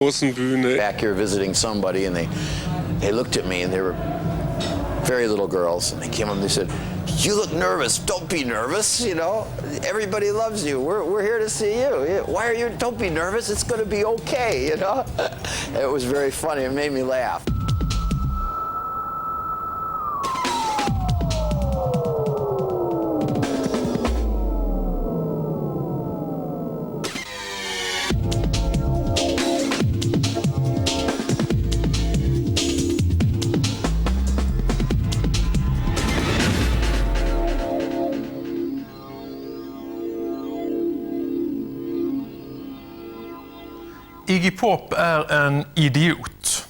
großen Bühne. Back here visiting somebody, and they looked at me, and they were very little girls, and they came up and they said, "You look nervous. Don't be nervous. You know, everybody loves you. We're here to see you. Why are you? Don't be nervous. It's going to be okay." You know, it was very funny. It made me laugh. Iggy Pop är en idiot.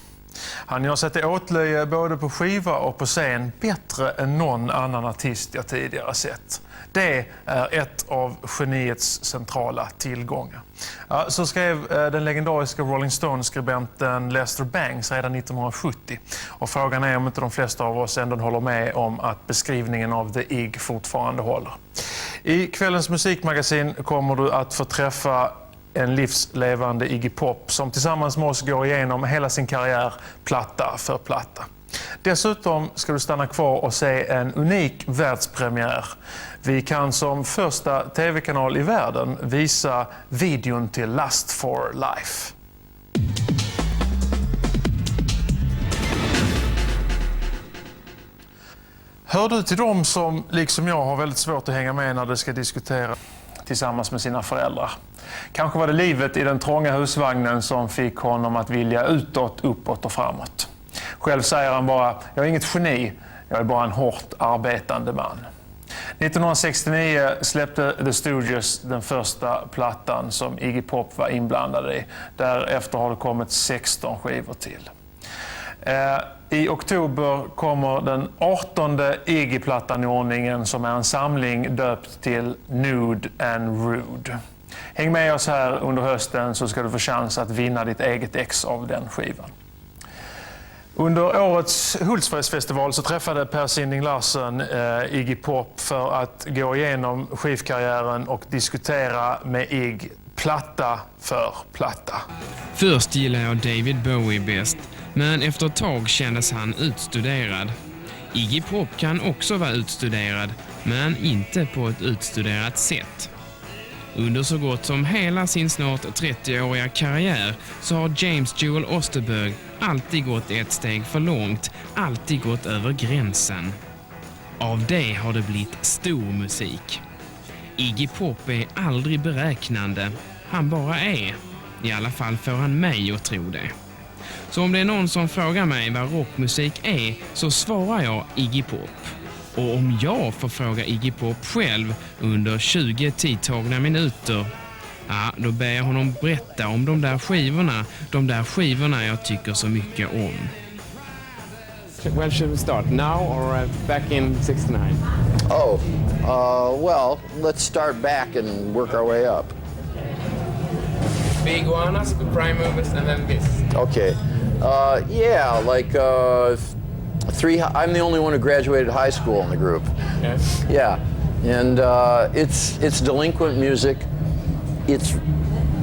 Han gör sig till åtlöje både på skiva och på scen bättre än någon annan artist jag tidigare sett. Det är ett av geniets centrala tillgångar. Ja, så skrev den legendariska Rolling Stones-skribenten Lester Bangs redan 1970. Och frågan är om inte de flesta av oss ändå håller med om att beskrivningen av The Iggy fortfarande håller. I kvällens musikmagasin kommer du att få träffa en livslevande Iggy Pop som tillsammans med oss går igenom hela sin karriär platta för platta. Dessutom ska du stanna kvar och se en unik världspremiär. Vi kan som första tv-kanal i världen visa videon till Lust for Life. Hör du till dem som, liksom jag, har väldigt svårt att hänga med när det ska diskutera tillsammans med sina föräldrar? Kanske var det livet i den trånga husvagnen som fick honom att vilja utåt, uppåt och framåt. Själv säger han bara, jag är inget geni, jag är bara en hårt arbetande man. 1969 släppte The Stooges den första plattan som Iggy Pop var inblandad i. Därefter har det kommit 16 skivor till. I oktober kommer den 18:e Iggy-plattan i ordningen som är en samling döpt till Nude and Rude. Häng med oss här under hösten så ska du få chans att vinna ditt eget ex av den skivan. Under årets Hultsfredsfestival så träffade Per Sinding Larsen Iggy Pop för att gå igenom skivkarriären och diskutera med Iggy platta för platta. Först gillar jag David Bowie bäst, men efter ett tag kändes han utstuderad. Iggy Pop kan också vara utstuderad, men inte på ett utstuderat sätt. Under så gott som hela sin snart 30-åriga karriär så har James Jewel Osterberg alltid gått ett steg för långt, alltid gått över gränsen. Av det har det blivit stor musik. Iggy Pop är aldrig beräknande, han bara är. I alla fall får han mig att tro det. Så om det är någon som frågar mig vad rockmusik är så svarar jag Iggy Pop. Och om jag får fråga Iggy Pop själv under 20 tidtagna minuter, ja, då ber jag honom berätta om de där skivorna jag tycker så mycket om. When should we start? Now or back in 69? Well, let's start back and work our way up. Big ones, the prime movers, and then this. Okay. I'm the only one who graduated high school in the group. Yes. Yeah, and it's delinquent music.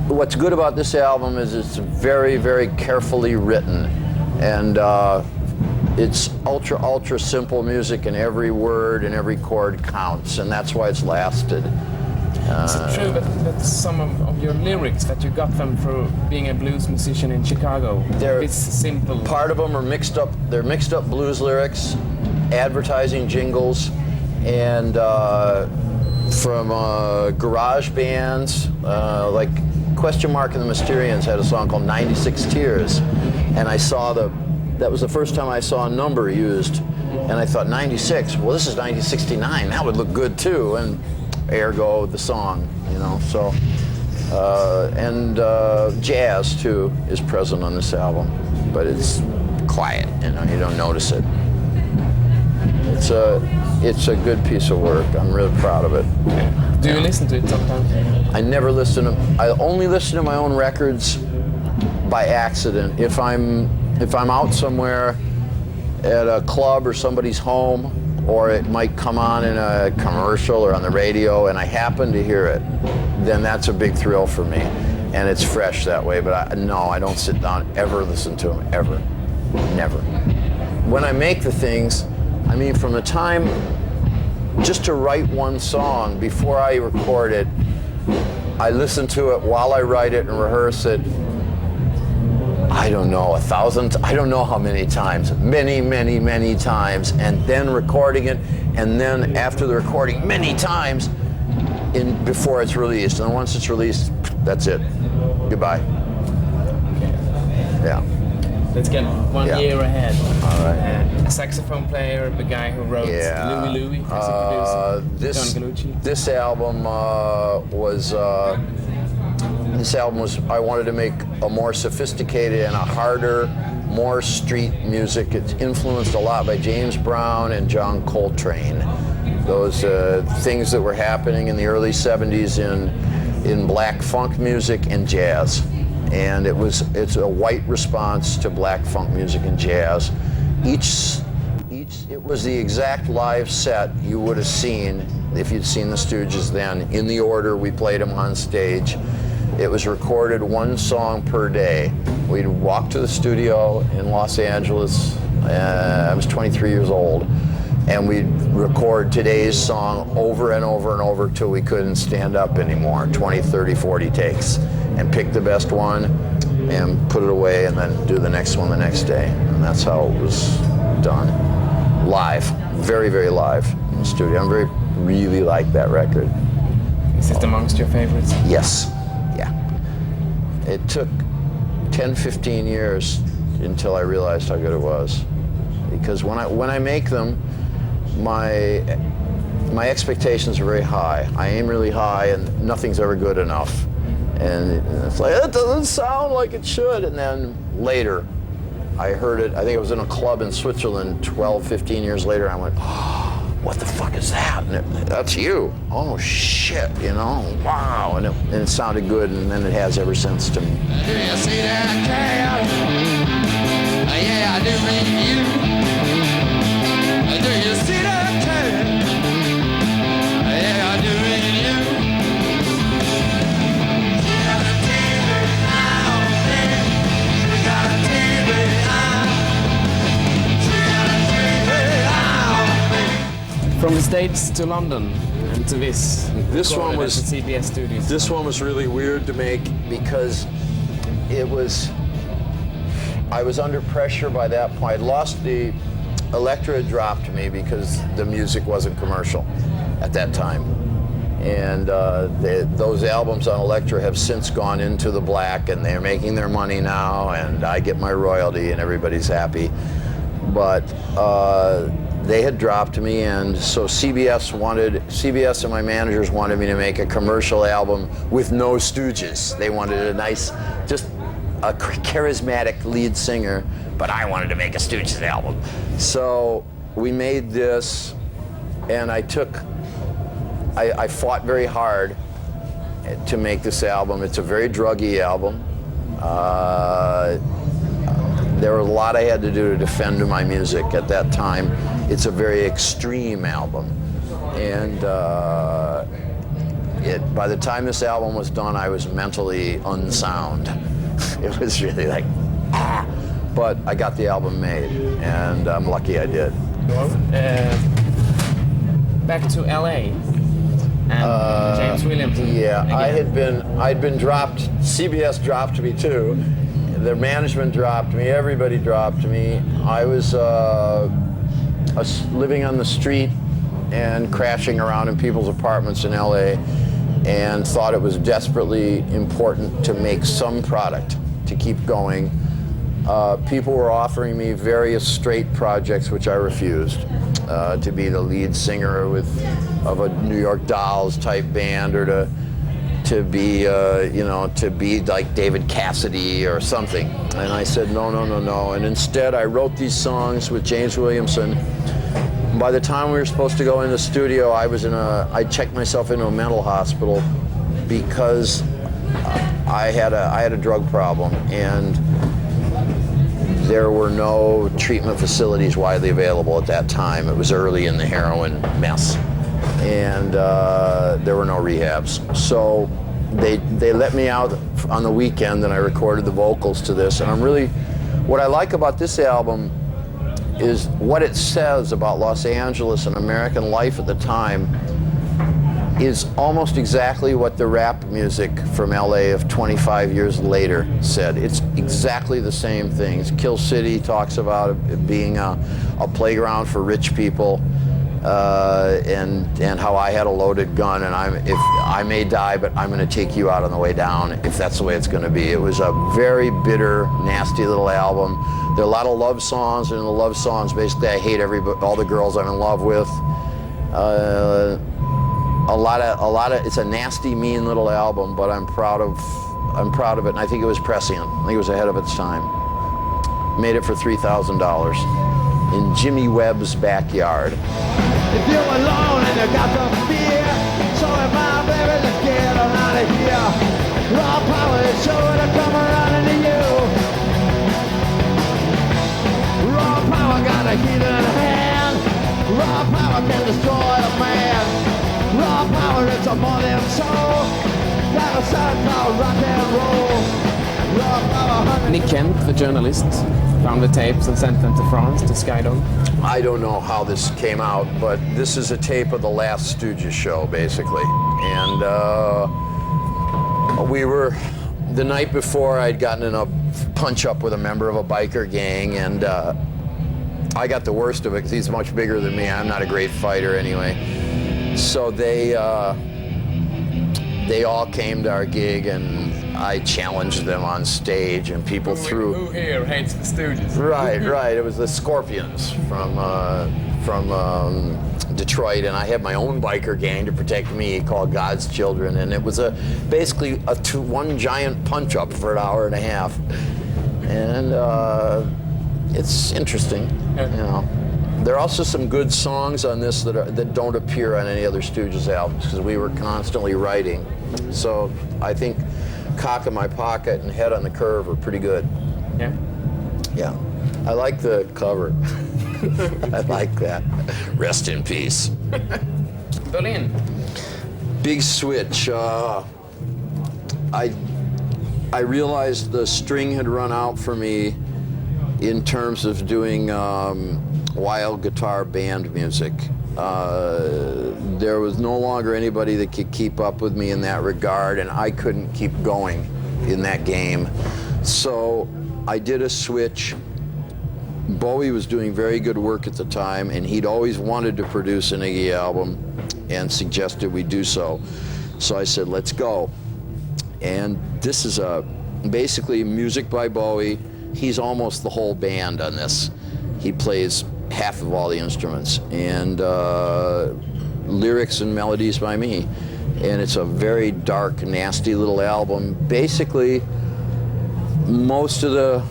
What's good about this album is it's very, very carefully written, and it's ultra simple music, and every word and every chord counts, and that's why it's lasted. Is it true that some of your lyrics that you got them for being a blues musician in Chicago? It's simple. Part of them are mixed up. They're mixed up blues lyrics, advertising jingles, and from garage bands like Question Mark and the Mysterians had a song called 96 Tears, and that was the first time I saw a number used, and I thought 96. Well, this is 1969. That would look good too, and ergo the song, you know. So and jazz too is present on this album, but it's quiet, you know, you don't notice it. It's a good piece of work. I'm really proud of it. Do you listen to it sometimes? I never listen to. I only listen to my own records by accident. If I'm out somewhere at a club or somebody's home, or it might come on in a commercial or on the radio and I happen to hear it, then that's a big thrill for me. and it's fresh that way. But no, I don't sit down ever listen to them, ever, never. When I make the things, I mean, from the time just to write one song before I record it, I listen to it while I write it and rehearse it. I don't know, 1,000, I don't know how many times, many, many, many times, and then recording it, and then after the recording, many times before it's released. And once it's released, that's it. Goodbye. Okay. Yeah. Let's get one year ahead. All right. A saxophone player, the guy who wrote Louie Louie, music producer, this album was. This album was, I wanted to make a more sophisticated and a harder, more street music. It's influenced a lot by James Brown and John Coltrane. Those things that were happening in the early 70s in black funk music and jazz. And it's a white response to black funk music and jazz. It was the exact live set you would have seen if you'd seen the Stooges then, in the order we played them on stage. It was recorded one song per day. We'd walk to the studio in Los Angeles. I was 23 years old. And we'd record today's song over and over and over till we couldn't stand up anymore. 20, 30, 40 takes. And pick the best one and put it away and then do the next one the next day. And that's how it was done. Live. Very, very live in the studio. Really like that record. Is it amongst your favorites? Yes. Yeah. It took 10, 15 years until I realized how good it was. Because when I make them, my expectations are very high. I aim really high and nothing's ever good enough. And it's like, it doesn't sound like it should. And then later, I heard it, I think it was in a club in Switzerland 12, 15 years later, I went, oh, what the fuck is that? And that's you. Oh shit, you know, wow. And it sounded good, and then it has ever since to me. Do you see that crowd? Yeah, I do mean you. Do you see that crowd? Yeah, I do mean you. She got a TV eye on me. She got a TV eye. She got a TV eye on me. From the States to London and to this. This one was at the CBS studios. This one was really weird to make because I was under pressure by that point. I'd lost Elektra had dropped me because the music wasn't commercial at that time. And those albums on Elektra have since gone into the black, and they're making their money now, and I get my royalty and everybody's happy. But they had dropped me, and so CBS and my managers wanted me to make a commercial album with no Stooges. They wanted a nice, just a charismatic lead singer, but I wanted to make a Stooges album. So we made this, and I fought very hard to make this album. It's a very druggy album. There were a lot I had to do to defend my music at that time. It's a very extreme album. And by the time this album was done, I was mentally unsound. It was really like, ah! But I got the album made, and I'm lucky I did. Back to LA and James Williams. Yeah, again. I'd been dropped. CBS dropped me too. Their management dropped me. Everybody dropped me. I was living on the street and crashing around in people's apartments in LA, and thought it was desperately important to make some product to keep going. People were offering me various straight projects, which I refused. To be the lead singer of a New York Dolls type band, or to be to be like David Cassidy or something. And I said no. And instead I wrote these songs with James Williamson. By the time we were supposed to go in the studio, I checked myself into a mental hospital because I had a drug problem, and there were no treatment facilities widely available at that time. It was early in the heroin mess, and there were no rehabs. So they let me out on the weekend and I recorded the vocals to this. And what I like about this album is what it says about Los Angeles and American life at the time is almost exactly what the rap music from LA of 25 years later said. It's exactly the same things. Kill City talks about it being a playground for rich people, and how I had a loaded gun and if I may die, but I'm going to take you out on the way down if that's the way it's going to be. It was a very bitter, nasty little album. There are a lot of love songs, and in the love songs, basically, I hate all the girls I'm in love with. It's a nasty, mean little album, but I'm proud of it, and I think it was prescient. I think it was ahead of its time. Made it for $3,000 in Jimmy Webb's backyard. If you're alone and you got some fear, so am I, baby, let's get on out of here. Raw power is sure to come around into you. Raw power got a heated hand. Raw power can destroy a man. Raw power, it's a more than soul. Got a sound called rock and roll. Raw power. Nick Kent, the journalist, found the tapes and sent them to France, to Skydog. I don't know how this came out, but this is a tape of the last Stooges show, basically. And the night before, I'd gotten in a punch-up with a member of a biker gang, and I got the worst of it because he's much bigger than me. I'm not a great fighter anyway. So they all came to our gig, and I challenged them on stage, and people threw. Who here hates the Stooges? Right. It was the Scorpions from Detroit, and I had my own biker gang to protect me called God's Children, and it was basically one giant punch-up for an hour and a half, and it's interesting, you know. There are also some good songs on this that don't appear on any other Stooges albums because we were constantly writing. So I think Cock in My Pocket and Head on the Curve are pretty good. Yeah? Yeah. I like the cover. I like that. Rest in peace. Berlin. Big switch. I realized the string had run out for me in terms of doing wild guitar band music. There was no longer anybody that could keep up with me in that regard, and I couldn't keep going in that game. So I did a switch. Bowie was doing very good work at the time, and he'd always wanted to produce an Iggy album and suggested we do so. So I said, let's go. And this is basically music by Bowie. He's almost the whole band on this. He plays half of all the instruments, and lyrics and melodies by me. And it's a very dark, nasty little album. Basically, most of the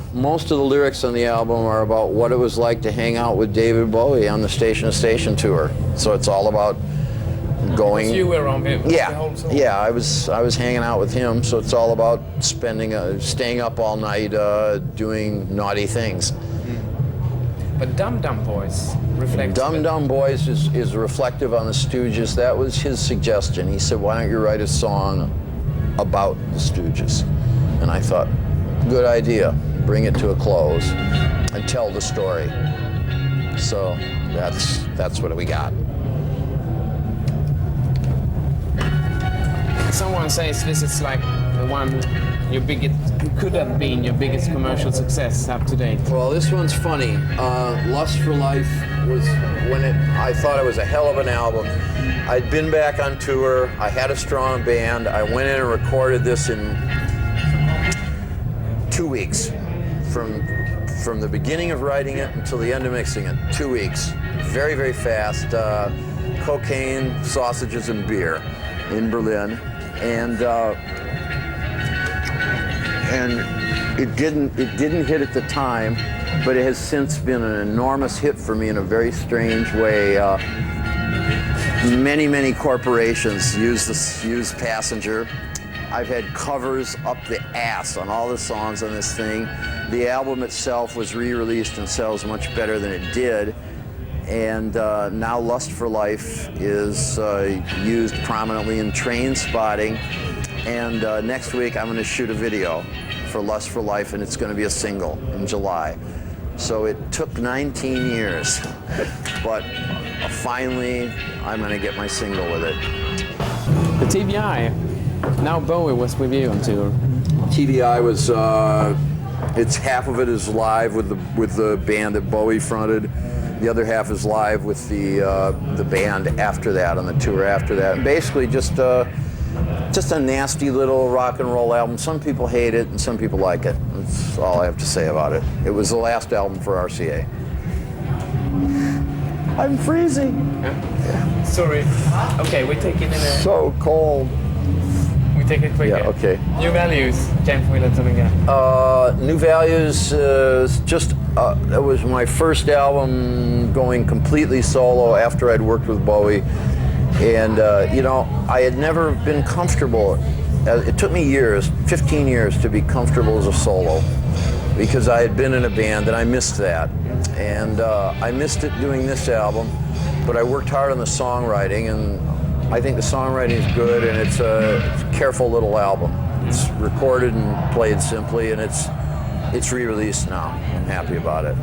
lyrics on the album are about what it was like to hang out with David Bowie on the Station to Station tour. So it's all about going. You were on it. Yeah. I was hanging out with him. So it's all about staying up all night, doing naughty things. But Dum Dum Boys reflects. Dum Dum Boys is reflective on the Stooges. That was his suggestion. He said, why don't you write a song about the Stooges? And I thought, good idea. Bring it to a close and tell the story. So that's what we got. Someone says this is like the one could have been your biggest commercial success up to date. Well, this one's funny. Lust for Life was I thought it was a hell of an album. I'd been back on tour. I had a strong band. I went in and recorded this in 2 weeks. From the beginning of writing it until the end of mixing it. 2 weeks. Very, very fast. Cocaine, sausages, and beer in Berlin. And it didn't hit at the time, but it has since been an enormous hit for me in a very strange way. Many corporations use Passenger. I've had covers up the ass on all the songs on this thing. The album itself was re-released and sells much better than it did. And now Lust for Life is used prominently in Train Spotting. And next week I'm going to shoot a video for Lust for Life, and it's going to be a single in July. So it took 19 years, but finally I'm going to get my single with it. The TVI, now Bowie was with you on tour. TVI was, it's half of it is live with the band that Bowie fronted. The other half is live with the band after that, on the tour after that. And basically just a nasty little rock and roll album. Some people hate it and some people like it. That's all I have to say about it. It was the last album for RCA. I'm freezing. Sorry. Okay, we take it in a... So cold. We take it quicker. Yeah, okay. New Values, Jeyem, får vi lite som igen. New Values, that was my first album going completely solo after I'd worked with Bowie. And, you know, I had never been comfortable. It took me years, 15 years, to be comfortable as a solo because I had been in a band and I missed that. And I missed it doing this album, but I worked hard on the songwriting, and I think the songwriting is good, and it's a careful little album. It's recorded and played simply, and it's re-released now. I'm happy about it.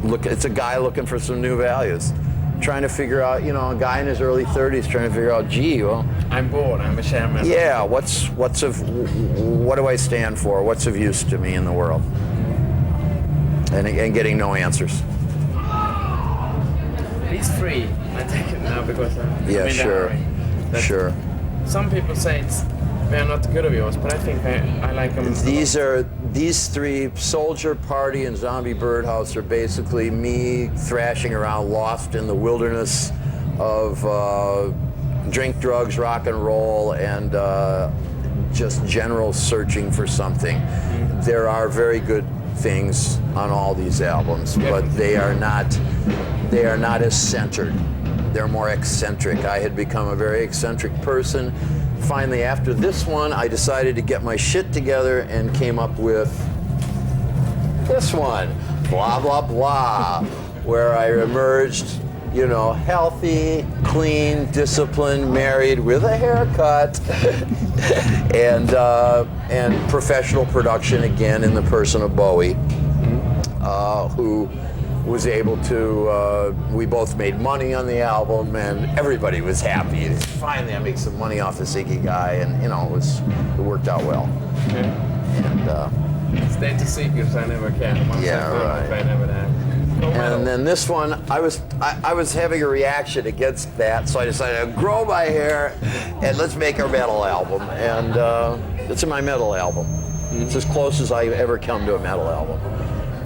Look, it's a guy looking for some new values. Trying to figure out, you know, a guy in his early 30s trying to figure out, gee, well, I'm bored, I'm a shaman. yeah, what do I stand for? What's of use to me in the world? And getting no answers. He's free. I take it now because I'm Yeah, in a sure, hurry. sure. Some people say they're not good of yours, but I think I like them. These three, Soldier, Party, and Zombie Birdhouse, are basically me thrashing around lost in the wilderness of drink, drugs, rock and roll, and just general searching for something. There are very good things on all these albums, but they are not as centered. They're more eccentric. I had become a very eccentric person. Finally, after this one, I decided to get my shit together and came up with this one, Blah Blah Blah, where I emerged, you know, healthy, clean, disciplined, married with a haircut, and professional production again in the person of Bowie, who was able to, we both made money on the album, and everybody was happy. Finally, I made some money off this Iggy guy, and you know, it worked out well. And stay to secrets, I never can. Once Yeah, I found right. it, I never have. And then this one, I was having a reaction against that, so I decided to grow my hair and let's make our metal album. And it's my metal album. It's as close as I've ever come to a metal album.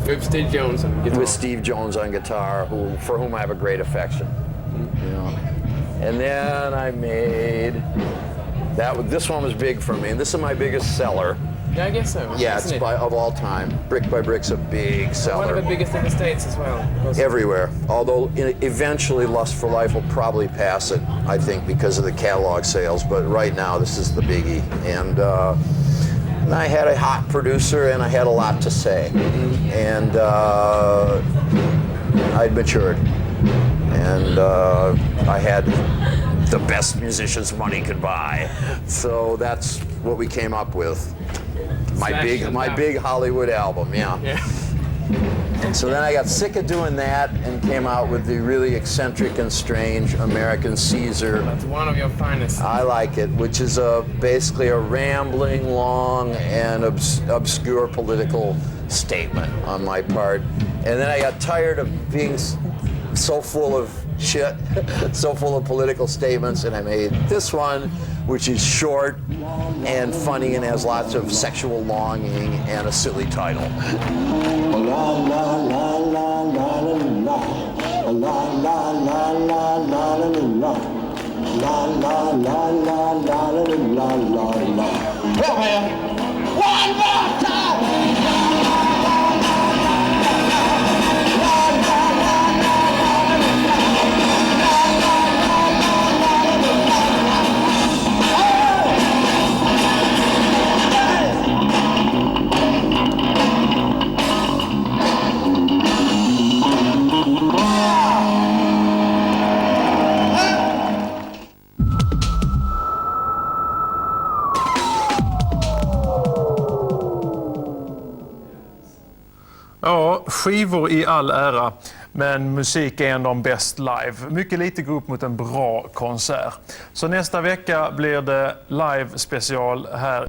With Steve Jones on guitar. With Steve Jones on guitar, for whom I have a great affection. You know. And then I made this one was big for me, and this is my biggest seller. Yeah, I guess so. Yeah, it's of all time. Brick by Brick's a big seller. One of the biggest in the States as well. Everywhere. Although eventually Lust for Life will probably pass it, I think, because of the catalog sales. But right now, this is the biggie. And I had a hot producer, and I had a lot to say. And I'd matured. And I had the best musicians money could buy. So that's what we came up with. My big Hollywood album, yeah. So then I got sick of doing that and came out with the really eccentric and strange American Caesar. That's one of your finest. I like it, which is basically a rambling, long, and obscure political statement on my part. And then I got tired of being so full of shit, so full of political statements, and I made this one, which is short and funny and has lots of sexual longing and a silly title. One more time! Ja, skivor i all ära, men musik är ändå bäst live. Mycket lite går upp mot en bra konsert. Så nästa vecka blir det live special här